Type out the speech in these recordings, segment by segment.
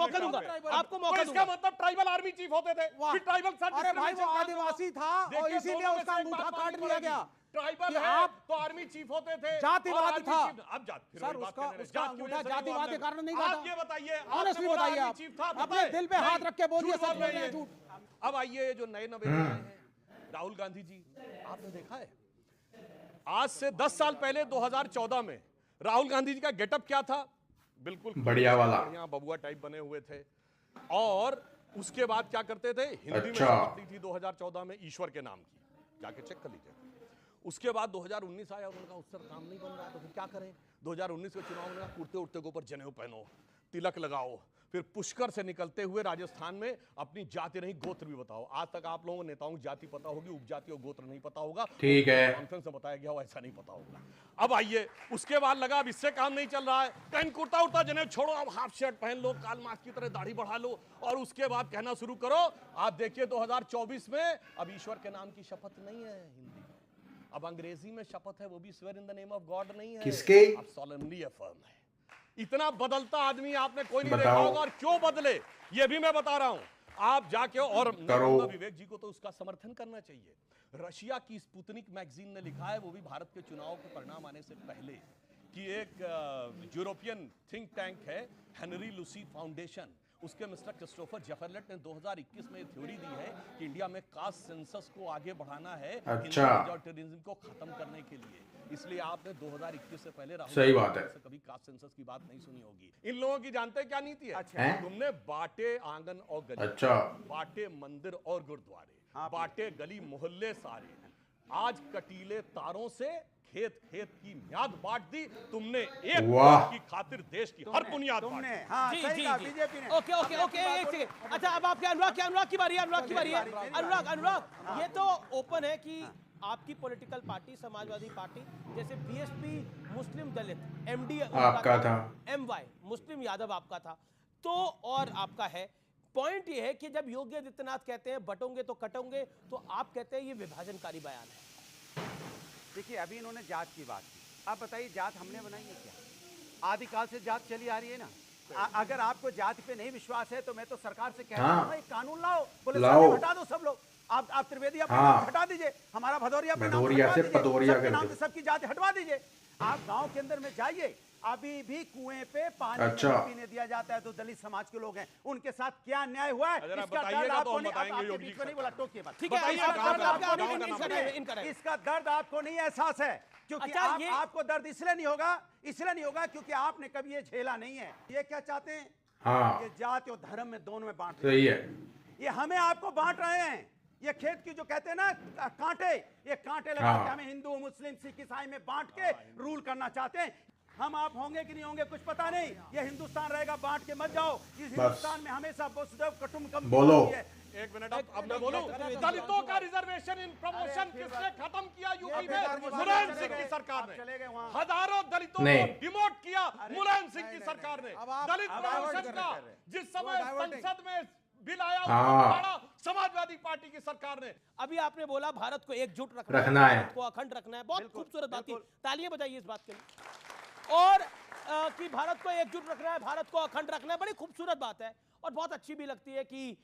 मौका दूंगा, आपको मौका दूंगा। इसका मतलब ट्राइबल आर्मी चीफ होते थे, फिर ट्राइबल सर। अरे भाई वो आदिवासी था और इसीलिए उसका अंगूठा काट लिया गया। ट्राइबल है आप तो आर्मी चीफ होते थे, जातिवाद था। अब जाति सर उसका अंगूठा जातिवाद के कारण नहीं था। काटा। आप ये बताइए, ऑनेस्टली बताइए, आप चीफ था, अपने दिल पे हाथ रख के बोलिए सच बोल रहे हैं झूठ। अब आइए जो नए नवेले आए हैं, राहुल गांधी जी, आपने देखा है आज से 10 साल पहले 2014 में राहुल गांधी जी का गेटअप क्या था? बिल्कुल बढ़िया वाला, बढ़िया बबुआ टाइप बने हुए थे। और उसके बाद क्या करते थे? हिंदी में अच्छा। शपथ ली थी 2014 में ईश्वर के नाम की, जाके चेक कर लीजिए। उसके बाद 2019 आया, उन्होंने कहा उससे काम नहीं बन रहा तो फिर क्या करें? 2019 के चुनाव में कुर्ते उड़ते के ऊपर जनेऊ पहनो, तिलक लगाओ, फिर पुष्कर से निकलते हुए राजस्थान में अपनी जाति नहीं गोत्र भी बताओ। आज तक आप लोगों को नेताओं की जाति पता होगी, उपजाति और गोत्र नहीं पता होगा। ठीक है, कॉन्फ्रेंस में बताया गया हो ऐसा नहीं पता होगा। अब आइए उसके बाद लगा अब इससे काम नहीं चल रहा है, कहीं कुर्ता उड़ता जनेऊ छोड़ो, अब हाफ शर्ट पहन लो, काल मार्क्स की तरह दाढ़ी बढ़ा लो और उसके बाद कहना शुरू करो। आप देखिए 2024 में अब ईश्वर के नाम की शपथ नहीं है हिंदी, अब अंग्रेजी में शपथ है, वो भी swear in the name of God नहीं है, किसके? अब सॉलेमनली अफर्म है। इतना बदलता आदमी आपने कोई नहीं बताओ। देखा होगा, और क्यों बदले ये भी मैं बता रहा हूं। आप जाके और विवेक जी को तो उसका समर्थन करना चाहिए। रशिया की स्पुतनिक मैगजीन ने लिखा है, वो भी भारत के चुनाव के परिणाम आने से पहले, कि एक यूरोपियन थिंक टैंक है हेनरी लुसी फाउंडेशन, उसके मिस्टर क्रिस्टोफर जेफरलेट ने 2021 में थ्योरी दी है कि इंडिया में कास्ट सेंसस को आगे बढ़ाना है, अच्छा, मेजॉरिटेरिज्म को खत्म करने के लिए। इसलिए आपने 2021 से पहले सही बात है, कभी कास्ट सेंसस की बात नहीं सुनी होगी। इन लोगों की जानते हैं क्या नीति है? अच्छा। तुमने बांटे आंगन और गली, अच्छा, बांटे मंदिर और गुरुद्वारे, बांटे गली मोहल्ले सारे, आज कटीले तारों से खेत खेत की म्याद बांट दी तुमने, एक वोट की खातिर देश की हर बुनियाद तुमने। बांटी। हाँ, जी सही जी कहा जी, बीजेपी ने। ओके ओके ओके, एक सेकंड। अच्छा अब आपके अनुराग की बारी है, अनुराग ये तो ओपन है कि आपकी पॉलिटिकल पार्टी समाजवादी पार्टी, जैसे बीएसपी मुस्लिम दलित एमडी आपका था, एमवाई मुस्लिम यादव आपका था, तो और आपका है। पॉइंट ये है कि जब योगी आदित्यनाथ कहते हैं बटोंगे तो कटोंगे, तो आप कहते हैं ये विभाजनकारी बयान है। देखिए अभी इन्होंने जात की बात की, आप बताइए जात हमने बनाई है क्या? आदिकाल से जात चली आ रही है ना। अगर आपको जाति पे नहीं विश्वास है तो मैं तो सरकार से कह रहा हूँ एक कानून लाओ, पुलिस वाले हटा दो सब लोग। आप त्रिवेदी अपने नाम हटा दीजिए, हमारा भदौरिया अपने नाम से पदौरिया सबके नाम से सबकी जाति हटवा दीजिए। आप गांव के अंदर में जाइए, अभी भी कुएं पे पानी अच्छा, नहीं पीने दिया जाता है। तो दलित समाज के लोग हैं, उनके साथ क्या अन्याय हुआ है इसका दर्द आपको नहीं, आपके बीच में नहीं बोला, टोकिए मत। ठीक है, इसका दर्द आपको नहीं एहसास है, क्योंकि आपको दर्द इसलिए नहीं होगा क्योंकि आपने कभी ये झेला नहीं है। ये क्या चाहते हैं? हाँ, ये जाति और धर्म में दोनों में बांट, सही है, ये हमें आपको बांट रहे हैं। ये खेत की जो कहते हैं ना कांटे, ये कांटे लगा के हमें हिंदू मुस्लिम सिख ईसाई में बांट के रूल करना चाहते हैं। हम आप होंगे कि नहीं होंगे कुछ पता नहीं, ये हिंदुस्तान रहेगा, बांट के मत जाओ। इस हिंदुस्तान में हमेशा वसुधैव कुटुंबकम बोलो। एक मिनट अब मैं बोलूं, दलितों का रिजर्वेशन इन प्रमोशन किसने खत्म किया यूपी में? मुलायम सिंह की सरकार ने। हजारों दलितों को डिमोट किया मुलायम सिंह की सरकार ने। दलित प्रमोशन का जिस समय संसद में बिल आया समाजवादी पार्टी की सरकार ने। अभी आपने बोला भारत को एकजुट रखना है, भारत को अखंड रखना है, बहुत खूबसूरत बात की, तालियां बजाइए इस बात के लिए। और कि भारत को एकजुट रखना है, भारत को अखंड रखना है, बड़ी खूबसूरत बात है और बहुत अच्छी भी लगती है कि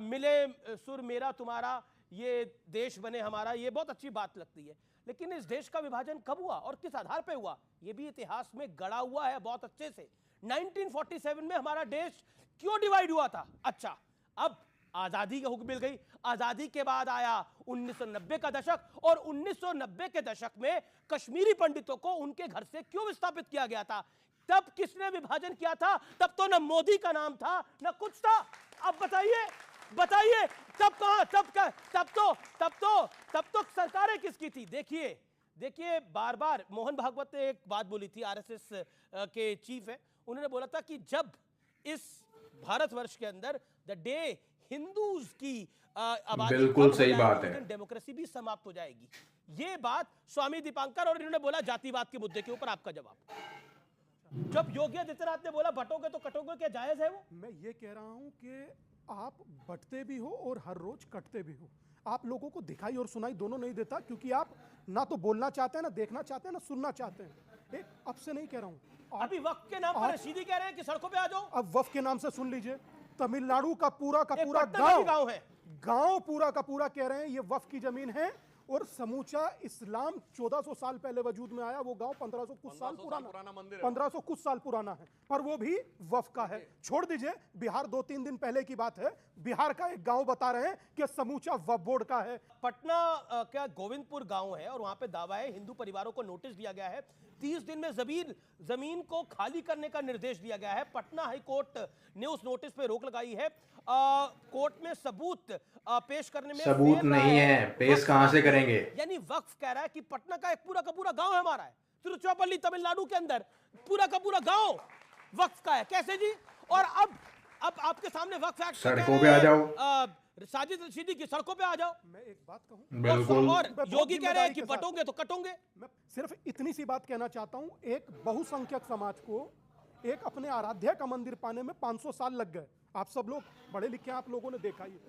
मिले सुर मेरा तुम्हारा, ये देश बने हमारा, ये बहुत अच्छी बात लगती है। लेकिन इस देश का विभाजन कब हुआ और किस आधार पे हुआ, ये भी इतिहास में गड़ा हुआ है बहुत अच्छे से। 1947 में हमारा देश क्यों डिवाइड हुआ था? अच्छा, अब आजादी की हुक्म मिल गई, आजादी के बाद आया 1990 का दशक, और 1990 के दशक में कश्मीरी पंडितों को उनके घर से क्यों विस्थापित किया गया था? तब किसने विभाजन किया था? तब तो न मोदी का नाम था न कुछ था। अब बताइए तब कहां, तब तो सरकारें किसकी थी? देखिए बार बार मोहन भागवत ने एक बात बोली थी, आरएसएस के चीफ है, उन्होंने बोला था कि जब इस भारतवर्ष के अंदर द डे हिंदूज की आबादी, बिल्कुल सही बात है, डेमोक्रेसी भी समाप्त हो जाएगी। ये बात स्वामी दीपांकर, और इन्होंने बोला जातिवाद के मुद्दे के ऊपर आपका जवाब। जब योगी आदित्यनाथ ने बोला बटोगे तो कटोगे, क्या जायज है वो? मैं ये कह रहा हूं कि आप बटते भी हो और हर रोज कटते भी हो। आप लोगों को दिखाई और सुनाई दोनों नहीं देता, क्योंकि आप ना तो बोलना चाहते हैं, ना देखना चाहते हैं, ना सुनना चाहते हैं। अब से नहीं कह रहा हूँ, अभी वक्त के नाम पर रशीदी कह रहे हैं कि सड़कों पे आ जाओ। अब वफ के नाम से सुन लीजिए, तमिलनाडु का पूरा एक पटना का भी गांव है। गांव पूरा का पूरा कह रहे हैं ये वफ की जमीन है, और समूचा इस्लाम 1400 साल पहले वजूद में आया। वो गांव 1500 कुछ साल पुराना मंदिर है। 1500 कुछ साल पुराना है, पर वो भी वफ का है। छोड़ दीजिए, बिहार 2-3 दिन पहले की बात है, बिहार का एक गांव बता रहे हैं कि समूचा वफ बोर्ड का है। पटना क्या गोविंदपुर गांव है और वहां पे दावा है हिंदू परिवारों को नोटिस दिया गया है, 30 दिन में जमीन को खाली करने का निर्देश दिया गया है। पटना हाई कोर्ट ने उस नोटिस पे रोक लगाई है। कोर्ट में सबूत पेश करने में सबूत नहीं है, पेश कहां से करेंगे? यानी वक्फ कह रहा है कि पटना का एक पूरा का पूरा गांव हमारा है, तिरुचिरापल्ली तमिलनाडु के अंदर पूरा का पूरा गांव वक्फ का है। कैसे जी? और अब आपके सामने वक्फ एक्ट सड़कों पे आ जाओ, साजिद रशीदी की सड़कों पे आ जाओ। मैं एक बात कहूं, बिल्कुल। और योगी कह रहे हैं कि बटोगे तो कटोगे। मैं सिर्फ इतनी सी बात कहना चाहता हूं, एक बहुसंख्यक समाज को एक अपने आराध्य का मंदिर पाने में 500 साल लग गए। आप सब लोग पढ़े लिखे, आप लोगों ने देखा ही,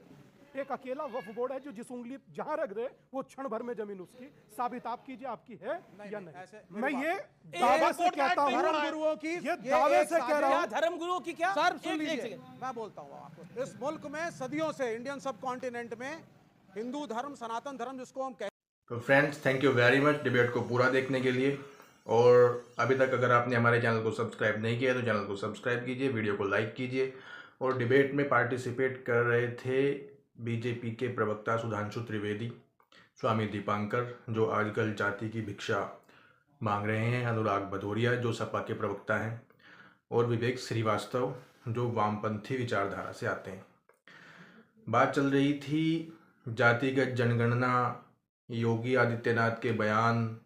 एक अकेला वक्फ बोर्ड है जो जिस उंगली जहां रख दे वो क्षण भर में जमीन उसकी। साबित आप कीजिए आपकी है या नहीं। मैं ये दावे से कहता हूं, धर्मगुरुओं की, ये दावे से कह रहा हूं। धर्मगुरुओं की क्या? सर सुन लीजिए, मैं बोलता हूँ आपको, इस मुल्क में सदियों से, इंडियन सब कॉन्टिनेंट में हिंदू धर्म, सनातन धर्म जिसको हम कहते हैं। तो friends, thank you very much debate को पूरा देखने के लिए। और अभी तक अगर आपने हमारे चैनल को सब्सक्राइब नहीं किया तो चैनल को सब्सक्राइब कीजिए, वीडियो को लाइक कीजिए। और डिबेट में पार्टिसिपेट कर रहे थे बीजेपी के प्रवक्ता सुधांशु त्रिवेदी, स्वामी दीपांकर जो आजकल जाति की भिक्षा मांग रहे हैं, अनुराग भदौरिया जो सपा के प्रवक्ता हैं, और विवेक श्रीवास्तव जो वामपंथी विचारधारा से आते हैं। बात चल रही थी जातिगत जनगणना, योगी आदित्यनाथ के बयान,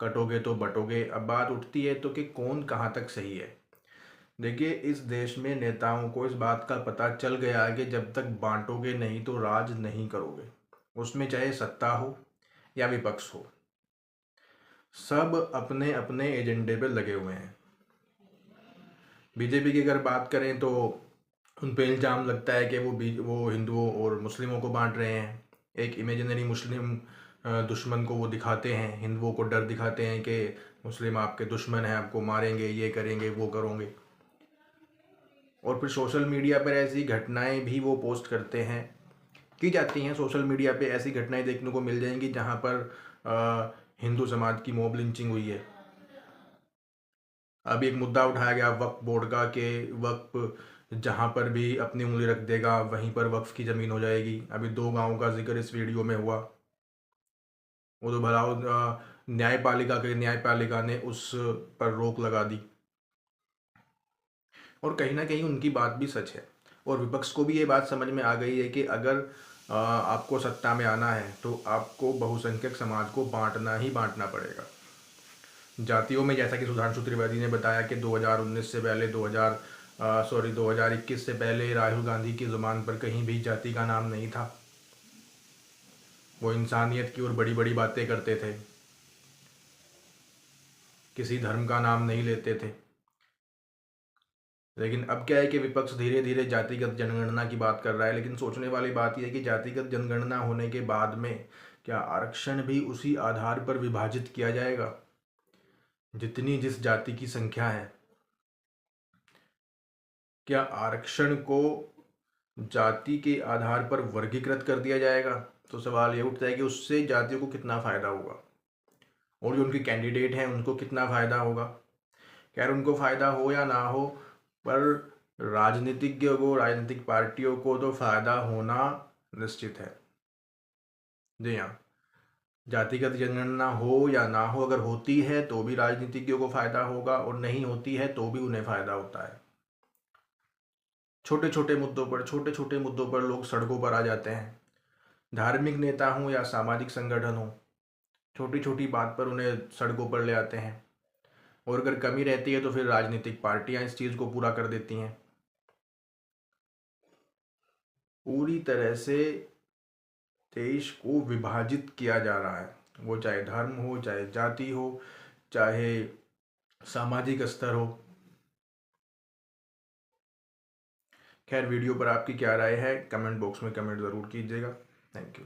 कटोगे तो बटोगे। अब बात उठती है तो कि कौन कहाँ तक सही है। देखिए, इस देश में नेताओं को इस बात का पता चल गया है कि जब तक बांटोगे नहीं तो राज नहीं करोगे, उसमें चाहे सत्ता हो या विपक्ष हो, सब अपने अपने एजेंडे पे लगे हुए हैं। बीजेपी की अगर बात करें तो उन पे इल्ज़ाम लगता है कि वो हिंदुओं और मुस्लिमों को बांट रहे हैं। एक इमेजिनरी मुस्लिम दुश्मन को वो दिखाते हैं, हिंदुओं को डर दिखाते हैं कि मुस्लिम आपके दुश्मन हैं, आपको मारेंगे, ये करेंगे, वो करोगे। और फिर सोशल मीडिया पर ऐसी घटनाएं भी वो पोस्ट करते हैं, की जाती हैं। सोशल मीडिया पे ऐसी घटनाएं देखने को मिल जाएंगी जहां पर हिंदू समाज की मॉब लिंचिंग हुई है। अभी एक मुद्दा उठाया गया वक्फ बोर्ड का कि वक्फ जहां पर भी अपनी उंगली रख देगा वहीं पर वक्फ की ज़मीन हो जाएगी। अभी 2 गाँवों का जिक्र इस वीडियो में हुआ। वो तो भला न्यायपालिका ने उस पर रोक लगा दी, और कहीं ना कहीं उनकी बात भी सच है। और विपक्ष को भी ये बात समझ में आ गई है कि अगर आपको सत्ता में आना है तो आपको बहुसंख्यक समाज को बांटना ही बांटना पड़ेगा। जातियों में, जैसा कि सुधांशु त्रिवेदी ने बताया कि 2019 से पहले 2021 से पहले राहुल गांधी की ज़ुबान पर कहीं भी जाति का नाम नहीं था। वो इंसानियत की और बड़ी बड़ी बातें करते थे, किसी धर्म का नाम नहीं लेते थे। लेकिन अब क्या है कि विपक्ष धीरे धीरे जातिगत जनगणना की बात कर रहा है। लेकिन सोचने वाली बात यह है कि जातिगत जनगणना होने के बाद में क्या आरक्षण भी उसी आधार पर विभाजित किया जाएगा जितनी जिस जाति की संख्या है? क्या आरक्षण को जाति के आधार पर वर्गीकृत कर दिया जाएगा? तो सवाल ये उठता है कि उससे जातियों को कितना फ़ायदा होगा और जो उनके कैंडिडेट हैं उनको कितना फ़ायदा होगा। खैर, उनको फ़ायदा हो या ना हो, पर राजनीतिज्ञों को, राजनीतिक पार्टियों को तो फ़ायदा होना निश्चित है। जी हाँ, जातिगत जनगणना हो या ना हो, अगर होती है तो भी राजनीतिज्ञों को फ़ायदा होगा और नहीं होती है तो भी उन्हें फ़ायदा होता है। छोटे छोटे मुद्दों पर लोग सड़कों पर आ जाते हैं। धार्मिक नेता हों या सामाजिक संगठन हो, छोटी छोटी बात पर उन्हें सड़कों पर ले आते हैं। और अगर कमी रहती है तो फिर राजनीतिक पार्टियां इस चीज़ को पूरा कर देती हैं। पूरी तरह से देश को विभाजित किया जा रहा है, वो चाहे धर्म हो, चाहे जाति हो, चाहे सामाजिक स्तर हो। खैर, वीडियो पर आपकी क्या राय है कमेंट बॉक्स में कमेंट ज़रूर कीजिएगा। Thank you.